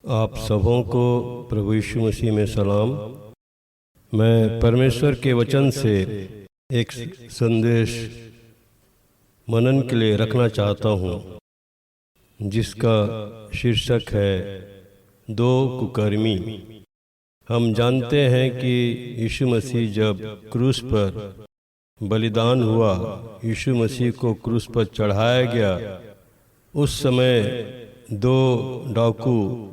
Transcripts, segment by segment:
आप सबों को प्रभु यीशु मसीह में सलाम। मैं परमेश्वर के वचन से एक संदेश मनन के लिए रखना चाहता हूँ, जिसका शीर्षक है दो कुकर्मी। हम जानते हैं कि यीशु मसीह जब क्रूस पर बलिदान हुआ, यीशु मसीह को क्रूस पर चढ़ाया गया, उस समय दो डाकू,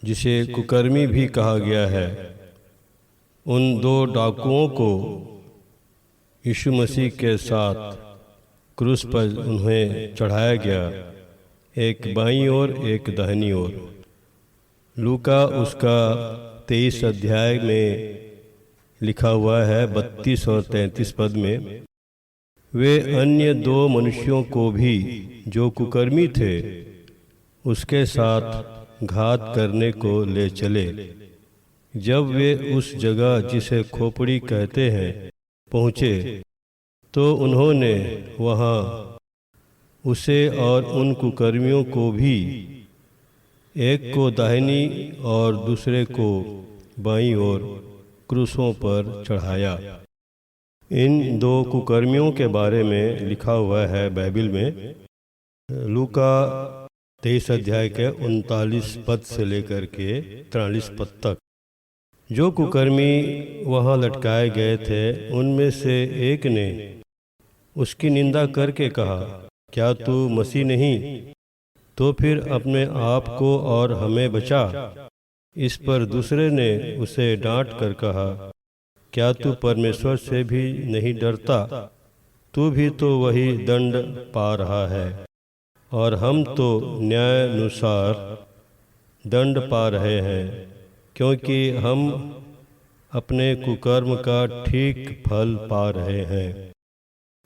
जिसे कुकर्मी भी कहा गया है, उन दो डाकुओं को यीशु मसीह के साथ क्रूस पर उन्हें चढ़ाया गया, एक बाईं ओर एक दाहिनी ओर। लूका उसका 23 अध्याय में लिखा हुआ है 32 और 33 पद में, वे अन्य दो मनुष्यों को भी जो कुकर्मी थे उसके साथ घात करने को ले चले। जब वे उस जगह जिसे खोपड़ी कहते हैं पहुँचे, तो उन्होंने वहाँ उसे और उन कुकर्मियों को भी, एक को दाहिनी और दूसरे को बाईं ओर, क्रूसों पर चढ़ाया। इन दो कुकर्मियों के बारे में लिखा हुआ है बाइबल में, लूका 23 अध्याय के 39 पद से लेकर के 43 पद तक। जो कुकर्मी वहाँ लटकाए गए थे, उनमें से एक ने उसकी निंदा करके कहा, क्या तू मसीह नहीं? तो फिर अपने आप को और हमें बचा। इस पर दूसरे ने उसे डांट कर कहा, क्या तू परमेश्वर से भी नहीं डरता? तू भी तो वही दंड पा रहा है, और हम तो न्यायानुसार दंड पा रहे हैं, क्योंकि हम अपने कुकर्म का ठीक फल पा रहे हैं।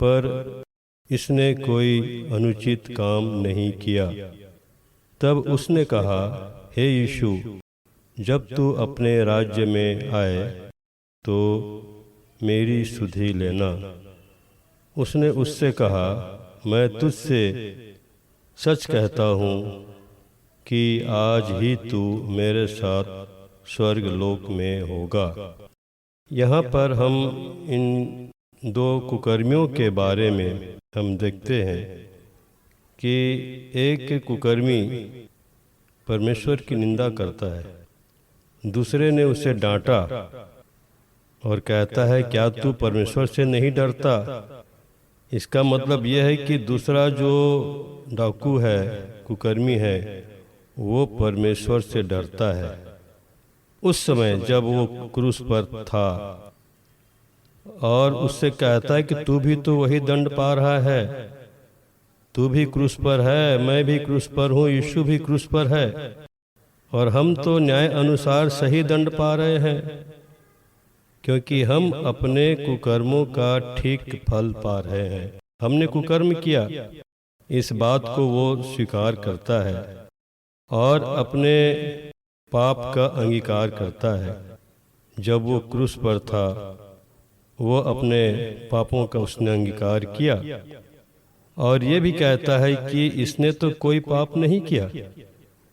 पर इसने कोई अनुचित काम नहीं किया। तब उसने कहा, हे यीशु, जब तू अपने राज्य में आए तो मेरी सुधि लेना। उसने उससे कहा, मैं तुझसे सच कहता हूँ कि आज ही तू मेरे साथ स्वर्ग लोक में होगा। यहाँ पर हम इन दो कुकर्मियों के बारे में हम देखते हैं कि एक कुकर्मी परमेश्वर की निंदा करता है, दूसरे ने उसे डांटा और कहता है, क्या तू परमेश्वर से नहीं डरता? इसका मतलब यह है कि दूसरा जो डाकू है, कुकर्मी है, वो परमेश्वर से डरता है। उस समय जब वो क्रूस पर था और उससे कहता है कि तू भी तो वही दंड पा रहा है, तू भी क्रूस पर है, मैं भी क्रूस पर हूँ, यीशु भी क्रूस पर है, और हम तो न्याय अनुसार सही दंड पा रहे हैं, क्योंकि हम अपने कुकर्मों का ठीक फल पा रहे हैं। हमने कुकर्म किया, इस बात को वो स्वीकार करता है और अपने पाप का अंगीकार करता है। जब वो क्रूस पर था, वो अपने पापों का उसने अंगीकार किया और ये भी कहता है कि इसने तो कोई पाप नहीं किया,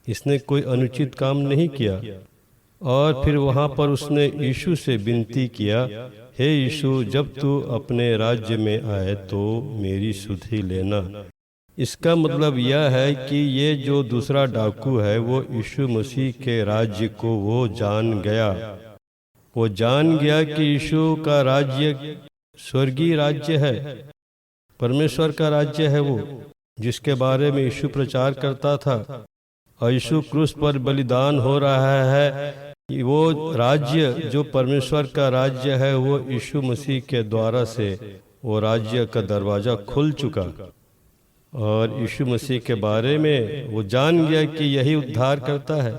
इसने कोई अनुचित काम नहीं किया। और फिर वहाँ पर उसने यीशु से विनती किया, हे यीशु, जब तू अपने राज्य में आए तो मेरी सुधि लेना। इसका मतलब यह है कि ये जो दूसरा डाकू है, वो यीशु मसीह के राज्य को वो जान गया। वो जान गया कि यीशु का राज्य स्वर्गीय राज्य है, परमेश्वर का राज्य है, वो जिसके बारे में यीशु प्रचार करता था। और यीशु क्रूस पर बलिदान हो रहा है, वो राज्य जो परमेश्वर का राज्य है, वो यीशु मसीह के द्वारा से वो राज्य का दरवाज़ा खुल चुका। और यीशु मसीह के बारे में वो जान गया कि यही उद्धार करता है,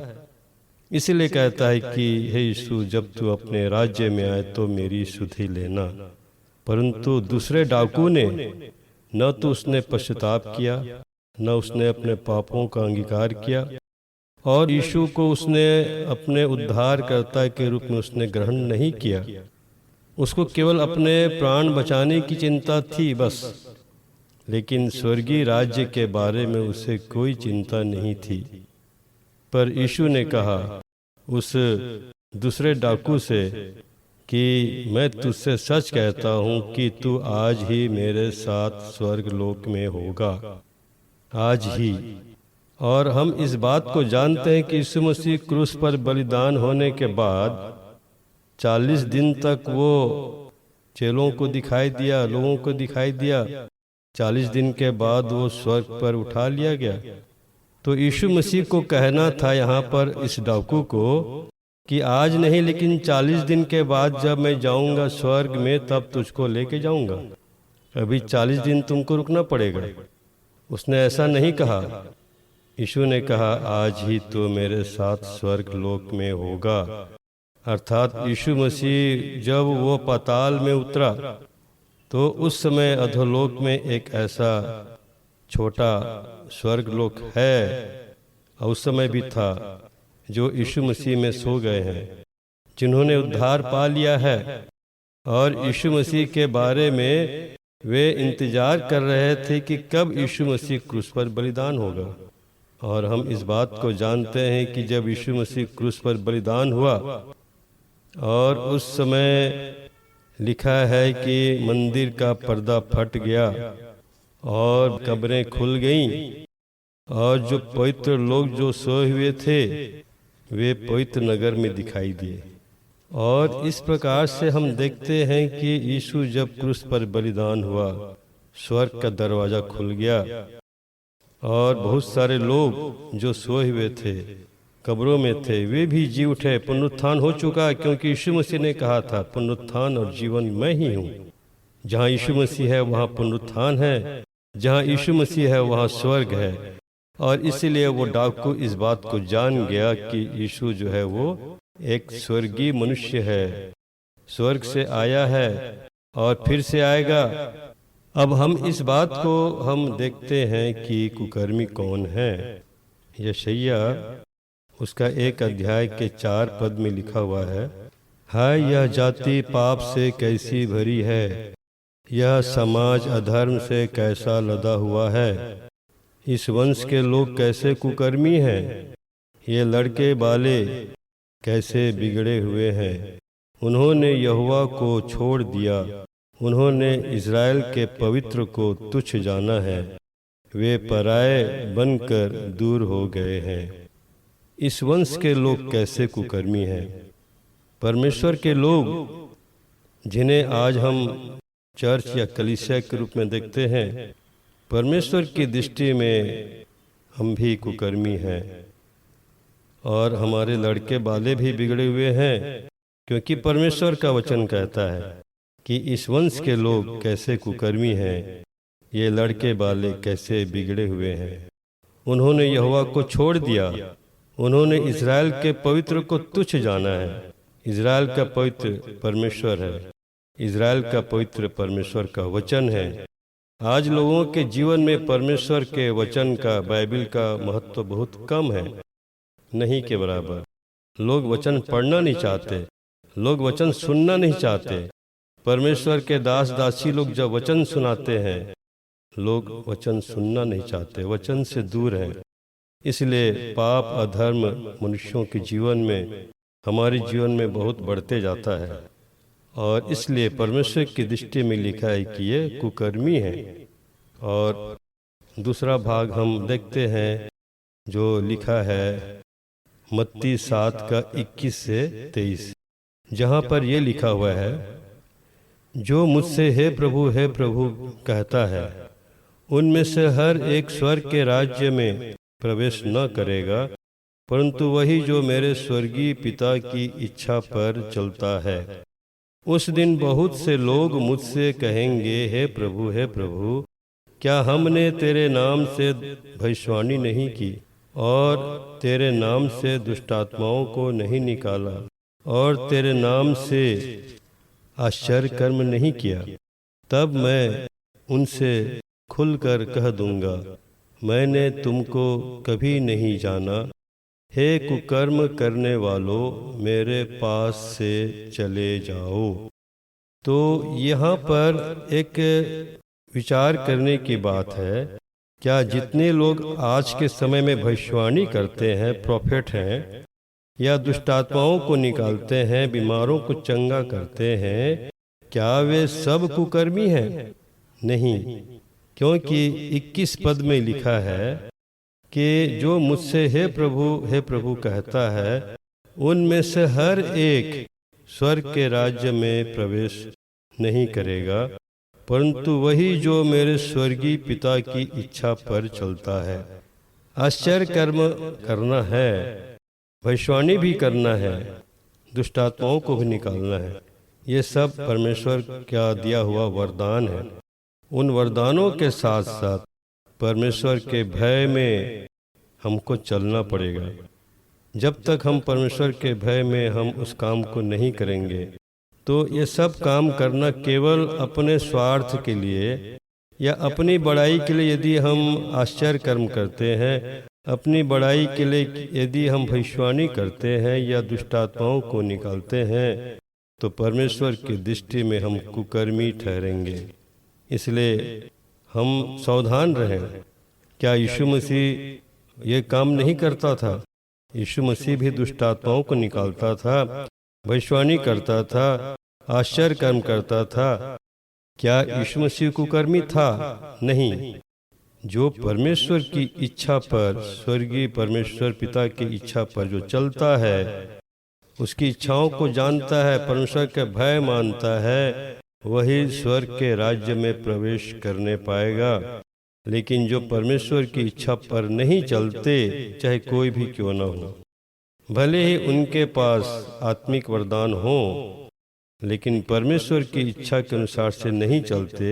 इसलिए कहता है कि हे यीशु, जब तू अपने राज्य में आए तो मेरी सुधि लेना। परंतु दूसरे डाकू ने न तो उसने पश्चाताप किया, न उसने अपने पापों का अंगीकार किया, और यीशु को उसने अपने उद्धारकर्ता के रूप में उसने ग्रहण नहीं किया। उसको केवल अपने प्राण बचाने की चिंता थी बस, लेकिन स्वर्गीय राज्य के बारे में उसे कोई चिंता नहीं थी। पर यीशु ने कहा उस दूसरे डाकू से कि मैं तुझसे सच कहता हूँ कि तू आज ही मेरे साथ स्वर्ग लोक में होगा, आज ही। और हम इस बात को जानते हैं कि यीशु मसीह क्रूस पर बलिदान होने के बाद 40 दिन तक वो चेलों को दिखाई दिया, लोगों को दिखाई दिया। 40 दिन के बाद वो स्वर्ग पर उठा लिया गया। तो यीशु मसीह को कहना था यहाँ पर इस डाकू को कि आज नहीं, लेकिन 40 दिन के बाद जब मैं जाऊंगा स्वर्ग में तब तुझको लेके जाऊंगा, अभी 40 दिन तुमको रुकना पड़ेगा। उसने ऐसा नहीं कहा। यीशु ने कहा आज ही तो मेरे साथ स्वर्ग लोक में होगा। अर्थात यीशु मसीह जब वो पाताल में उतरा तो उस समय अधोलोक में एक ऐसा छोटा स्वर्ग लोक है, और उस समय भी था, जो यीशु मसीह में सो गए हैं, जिन्होंने उद्धार पा लिया है। और यीशु मसीह के बारे में वे इंतजार कर रहे थे कि कब यीशु मसीह क्रूस पर बलिदान होगा। और हम इस बात को जानते हैं कि जब यीशु मसीह क्रूस पर बलिदान हुआ और उस समय लिखा है कि मंदिर का पर्दा फट गया और कब्रें खुल गईं, और जो पवित्र लोग जो सोए हुए थे वे पवित्र नगर में दिखाई दिए। और इस प्रकार से हम देखते हैं कि यीशु जब क्रूस पर बलिदान हुआ, स्वर्ग का दरवाजा खुल गया और बहुत सारे लोग जो सोए हुए थे, कब्रों में थे, वे भी जी उठे। पुनरुत्थान हो चुका, क्योंकि यीशु मसीह ने कहा था पुनरुत्थान और जीवन मैं ही हूँ। जहाँ यीशु मसीह है वहाँ पुनरुत्थान है, जहाँ यीशु मसीह है वहाँ स्वर्ग है। और इसीलिए वो डाकू इस बात को जान गया कि यीशु जो है वो एक स्वर्गीय मनुष्य है, स्वर्ग से आया है और फिर से आएगा। अब हम इस बात को हम देखते हैं कि कुकर्मी कौन है। यशायाह उसका 1 अध्याय के 4 पद में लिखा हुआ है, हाय यह जाति पाप से कैसी भरी है, यह समाज अधर्म से कैसा लदा हुआ है। इस वंश के लोग कैसे कुकर्मी हैं, ये लड़के बाले कैसे बिगड़े हुए हैं। उन्होंने यहोवा को छोड़ दिया, उन्होंने इज़राइल के पवित्र को तुच्छ जाना है, वे पराए बनकर दूर हो गए हैं। इस वंश के लोग कैसे कुकर्मी हैं। परमेश्वर के लोग जिन्हें आज हम चर्च या कलीसिया के रूप में देखते हैं, परमेश्वर की दृष्टि में हम भी कुकर्मी हैं और हमारे लड़के बाले भी बिगड़े हुए हैं, क्योंकि परमेश्वर का वचन कहता है कि इस वंश के लोग कैसे कुकर्मी हैं, ये लड़के बाले कैसे बिगड़े हुए हैं। उन्होंने यहोवा को छोड़ दिया, उन्होंने इज़राइल के पवित्र को तुच्छ जाना है। इज़राइल का पवित्र परमेश्वर है, इज़राइल का पवित्र परमेश्वर का वचन है। आज लोगों के जीवन में परमेश्वर के वचन का, बाइबल का महत्व बहुत कम है, नहीं के बराबर। लोग वचन पढ़ना नहीं चाहते, लोग वचन सुनना नहीं चाहते। परमेश्वर के दास दासी लोग जब वचन सुनाते हैं, लोग वचन सुनना नहीं चाहते, वचन से दूर हैं। इसलिए पाप अधर्म मनुष्यों के जीवन में, हमारे जीवन में बहुत बढ़ते जाता है। और इसलिए परमेश्वर की दृष्टि में लिखा है कि ये कुकर्मी है। और दूसरा भाग हम देखते हैं जो लिखा है मत्ती 7 का 21 से 23, जहाँ पर ये लिखा हुआ है, जो मुझसे हे प्रभु कहता है, उनमें से हर एक स्वर्ग के राज्य में प्रवेश न करेगा, परंतु वही जो मेरे स्वर्गीय पिता की इच्छा पर चलता है। उस दिन बहुत से लोग मुझसे कहेंगे, हे प्रभु, क्या हमने तेरे नाम से भविष्यवाणी नहीं की और तेरे नाम से दुष्टात्माओं को नहीं निकाला और तेरे नाम से आश्चर्य कर्म नहीं किया? तब मैं उनसे खुलकर कह दूंगा, मैंने तुमको कभी नहीं जाना। हे कुकर्म करने वालों, मेरे पास से चले जाओ। तो यहाँ पर एक विचार करने की बात है क्या जितने लोग आज के समय में भविष्यवाणी करते हैं, प्रोफेट हैं, या दुष्टात्माओं को निकालते हैं, बीमारों को चंगा करते हैं, क्या वे सब कुकर्मी हैं? नहीं, क्योंकि 21 पद में लिखा है कि जो मुझसे हे प्रभु कहता है, उनमें से हर एक स्वर्ग के राज्य में प्रवेश नहीं करेगा, परंतु वही जो मेरे स्वर्गीय पिता की इच्छा पर चलता है। आश्चर्य कर्म करना है, भविष्यवाणी भी करना है, दुष्टात्माओं को भी निकालना है। ये सब परमेश्वर का दिया हुआ वरदान है। उन वरदानों के साथ साथ परमेश्वर के भय में हमको चलना पड़ेगा। जब तक हम परमेश्वर के भय में हम उस काम को नहीं करेंगे, तो ये सब काम करना केवल अपने स्वार्थ के लिए या अपनी बड़ाई के लिए यदि हम आश्चर्य कर्म करते हैं, अपनी बड़ाई के लिए यदि हम भविष्यवाणी करते हैं या दुष्टात्माओं को निकालते हैं, तो परमेश्वर की दृष्टि में हम कुकर्मी ठहरेंगे। इसलिए हम सावधान रहें। क्या यीशु मसीह ये काम नहीं करता था? यीशु मसीह भी दुष्टात्माओं को निकालता था, भविष्यवाणी करता था, आश्चर्य कर्म करता था। क्या यीशु मसीह कुकर्मी था? नहीं। जो परमेश्वर की इच्छा पर, स्वर्गीय परमेश्वर पिता की इच्छा पर जो चलता है, उसकी इच्छाओं को जानता है, परमेश्वर के भय मानता है, वही स्वर्ग के राज्य में प्रवेश करने पाएगा। लेकिन जो परमेश्वर की इच्छा पर नहीं चलते, चाहे कोई भी क्यों न हो, भले ही उनके पास आत्मिक वरदान हो, लेकिन परमेश्वर की इच्छा के अनुसार से नहीं चलते,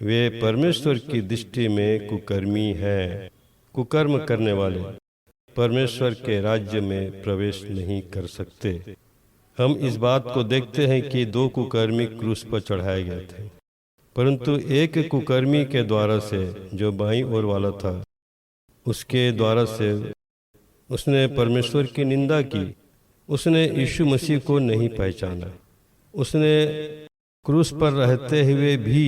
वे परमेश्वर की दृष्टि में कुकर्मी हैं। कुकर्म करने वाले परमेश्वर के राज्य में प्रवेश नहीं कर सकते। हम इस बात को देखते हैं कि 2 कुकर्मी क्रूस पर चढ़ाए गए थे, परंतु एक कुकर्मी के द्वारा से, जो बाईं ओर वाला था, उसके द्वारा से उसने परमेश्वर की निंदा की। उसने यीशु मसीह को नहीं पहचाना। उसने क्रूस पर रहते हुए भी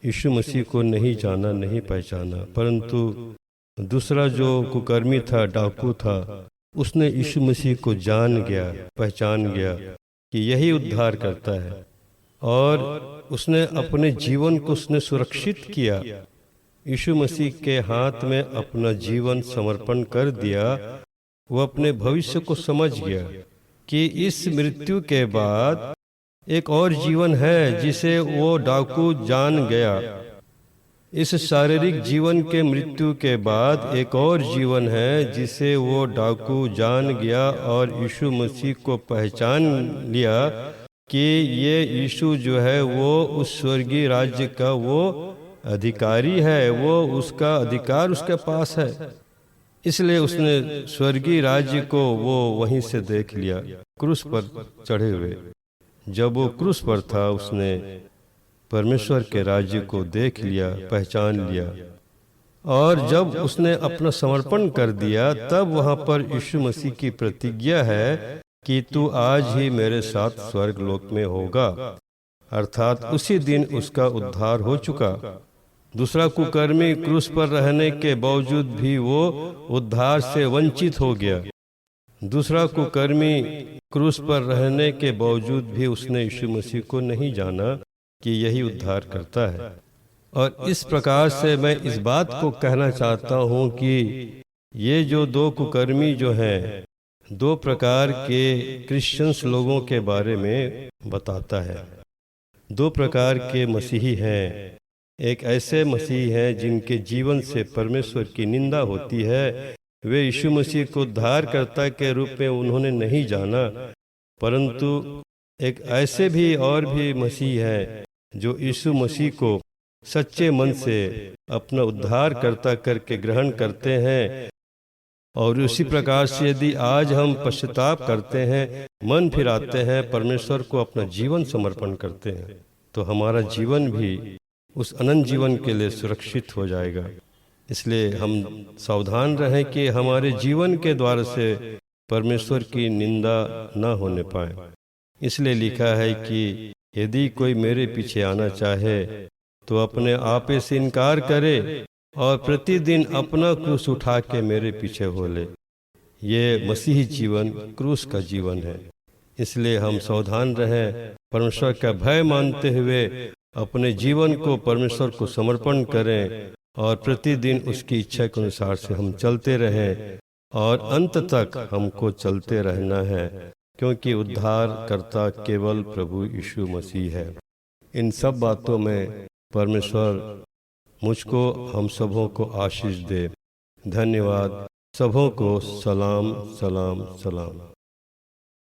यीशु मसीह को नहीं जाना, नहीं पहचाना। परंतु दूसरा जो कुकर्मी था, डाकू था, उसने यीशु मसीह को जान गया, पहचान गया कि यही उद्धार करता है, और उसने अपने जीवन को उसने सुरक्षित किया। यीशु मसीह के हाथ में अपना जीवन समर्पण कर दिया। वो अपने भविष्य को समझ गया कि इस मृत्यु के बाद एक और जीवन है, जिसे वो डाकू जान गया। इस शारीरिक जीवन के मृत्यु के बाद एक और जीवन है, जिसे वो डाकू जान गया और यीशु मसीह को पहचान लिया कि ये यीशु जो है वो उस स्वर्गीय राज्य का वो अधिकारी है, वो उसका अधिकार उसके पास है। इसलिए उसने स्वर्गीय राज्य को वो वहीं से देख लिया, क्रूस पर चढ़े हुए। जब वो क्रूस पर था, उसने परमेश्वर के राज्य को देख लिया, पहचान लिया, और जब उसने अपना समर्पण कर दिया, तब वहाँ पर यीशु मसीह की प्रतिज्ञा है कि तू आज ही मेरे साथ स्वर्ग लोक में होगा। अर्थात उसी दिन उसका उद्धार हो चुका। दूसरा कुकर्मी क्रूस पर रहने के बावजूद भी वो उद्धार से वंचित हो गया। दूसरा कुकर्मी क्रूस पर रहने के बावजूद भी उसने यीशु मसीह को नहीं जाना कि यही उद्धार करता है। और इस प्रकार से मैं इस बात को कहना चाहता हूँ कि ये जो 2 कुकर्मी जो हैं, 2 प्रकार के क्रिश्चियंस लोगों के बारे में बताता है। 2 प्रकार के मसीही हैं। एक ऐसे मसीह हैं जिनके जीवन से परमेश्वर की निंदा होती है। वे यीशु मसीह को उद्धारकर्ता के रूप में उन्होंने नहीं जाना। परंतु एक ऐसे भी और भी मसीह हैं जो यीशु मसीह को सच्चे मन से अपना उद्धारकर्ता करके ग्रहण करते हैं। और उसी प्रकार से यदि आज हम पश्चाताप करते हैं, मन फिराते हैं, परमेश्वर को अपना जीवन समर्पण करते हैं, तो हमारा जीवन भी उस अनंत जीवन के लिए सुरक्षित हो जाएगा। इसलिए हम सावधान रहें कि हमारे जीवन के द्वारा से परमेश्वर की निंदा न होने पाए। इसलिए लिखा है कि यदि कोई मेरे पीछे आना चाहे तो अपने आप से इनकार करे, और प्रतिदिन अपना क्रूस उठा के मेरे पीछे हो ले। ये मसीही जीवन क्रूस का जीवन है। इसलिए हम सावधान रहें, परमेश्वर का भय मानते हुए अपने जीवन को परमेश्वर को समर्पण करें और प्रतिदिन उसकी इच्छा के अनुसार से हम चलते रहें और अंत तक हमको चलते रहना है, क्योंकि उद्धार करता केवल प्रभु यीशु मसीह है। इन सब बातों में परमेश्वर मुझको हम सबों को आशीष दे। धन्यवाद। सबों को सलाम सलाम सलाम।